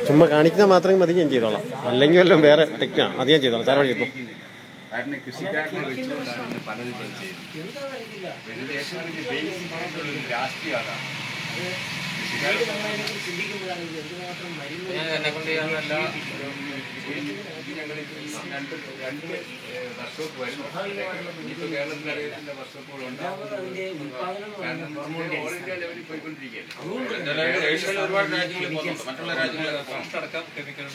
ചുമ്മാ കാണിക്കുന്ന മാത്രമേ മതി, ഞാൻ ചെയ്തോളാം. അല്ലെങ്കിൽ വല്ലതും വേറെ ടെക്നാണ് അത് ഞാൻ ചെയ്തോളാം. സാർ വഴി കിട്ടും. കൃഷിക്കാരനെ വെച്ചുകൊണ്ടാണ് പലതും ചെയ്യുന്നത്. രാഷ്ട്രീയമാണ് എന്നെ കൊണ്ട് ചെയ്യാനല്ല. ഞങ്ങൾ രണ്ട് വർക്ക്ഷോപ്പ് വരുന്നു. ഇനിയിപ്പോൾ കേരളത്തിൽ അറിയത്തില്ല വർക്ക്ഷോപ്പുകളുണ്ടാകും. ഓൾ ഇന്ത്യ ലെവലിൽ പോയിക്കൊണ്ടിരിക്കുകയാണ്. ഒരുപാട് രാജ്യങ്ങളിൽ പോകുന്നുണ്ട്. മറ്റുള്ള രാജ്യങ്ങളൊക്കെ അടക്കം കെമിക്കൽ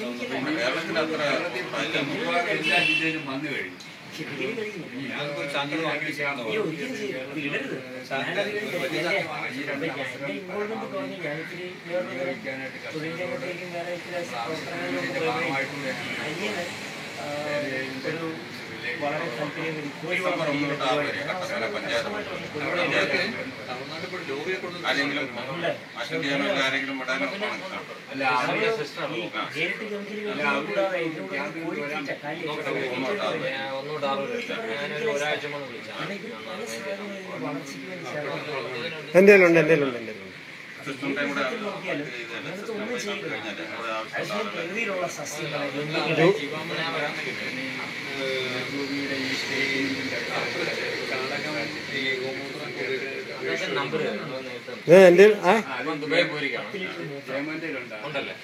കേരളത്തിൽ അത്ര എല്ലാ ജില്ലയിലും വന്നു കഴിഞ്ഞു. വളരെ എൻ്റെ ഉണ്ട് എൻ്റെ ഉണ്ട് എൻ്റെ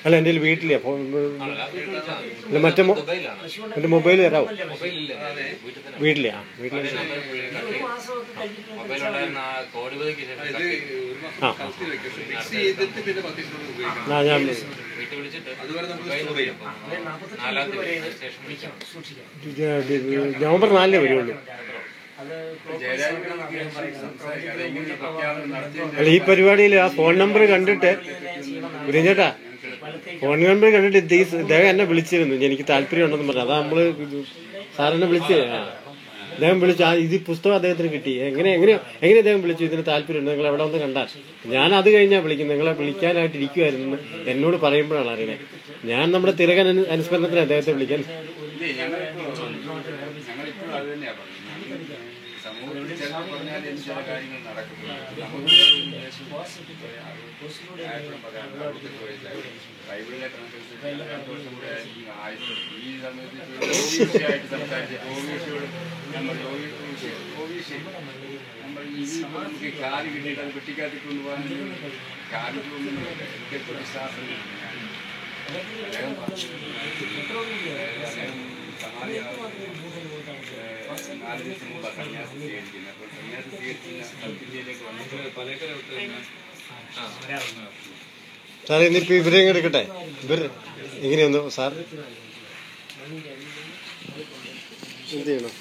അല്ല എൻ്റെ വീട്ടിലെ മറ്റേ എൻ്റെ മൊബൈൽ തരാമോ? വീട്ടിലെ ഞാൻ നവംബർ 4 വരുള്ളൂ. അല്ല, ഈ പരിപാടിയിൽ ആ ഫോൺ നമ്പർ കണ്ടിട്ട് ചേട്ടാ ഫോൺ നമ്പർ കണ്ടിട്ട് ഇദ്ദേഹം എന്നെ വിളിച്ചിരുന്നു. എനിക്ക് താല്പര്യം ഉണ്ടെന്ന് പറഞ്ഞു. അതാ നമ്മള് സാറിനെ വിളിച്ച് അദ്ദേഹം വിളിച്ചു. ഇത് പുസ്തകം അദ്ദേഹത്തിന് കിട്ടി. എങ്ങനെ അദ്ദേഹം വിളിച്ചു? ഇതിന് താല്പര്യമുണ്ട്, നിങ്ങൾ എവിടെ വന്ന് കണ്ടാൽ. ഞാൻ അത് കഴിഞ്ഞാൽ വിളിക്കും. നിങ്ങളെ വിളിക്കാനായിട്ട് ഇരിക്കുമായിരുന്നു എന്നോട് പറയുമ്പോഴാണ് അറിയണേ. ഞാൻ നമ്മുടെ തിരകൻ അനുസ്മരണത്തിന് അദ്ദേഹത്തെ വിളിക്കാൻ സമൂഹത്തിൽ ചില പറഞ്ഞാൽ ചില കാര്യങ്ങൾ നടക്കുന്നുണ്ട്. ബൈബിളിലെ കൂടെ ഈ സമയത്ത് ആയിട്ട് സംസാരിച്ച ഓവീസിയോട് നമ്മൾ നമുക്ക് കാല് കിട്ടിയിട്ട് അത് വെട്ടിക്കാത്തി കൊണ്ടുപോകാൻ കാല് കൊണ്ടുപോകുന്നുണ്ട്. എനിക്ക് വിശ്വാസം സാർ ഇന്നിപ്പോ ഇവരെ എടുക്കട്ടെ. ഇവർ എങ്ങനെയൊന്ന് സാർ എന്ത് ചെയ്യണം?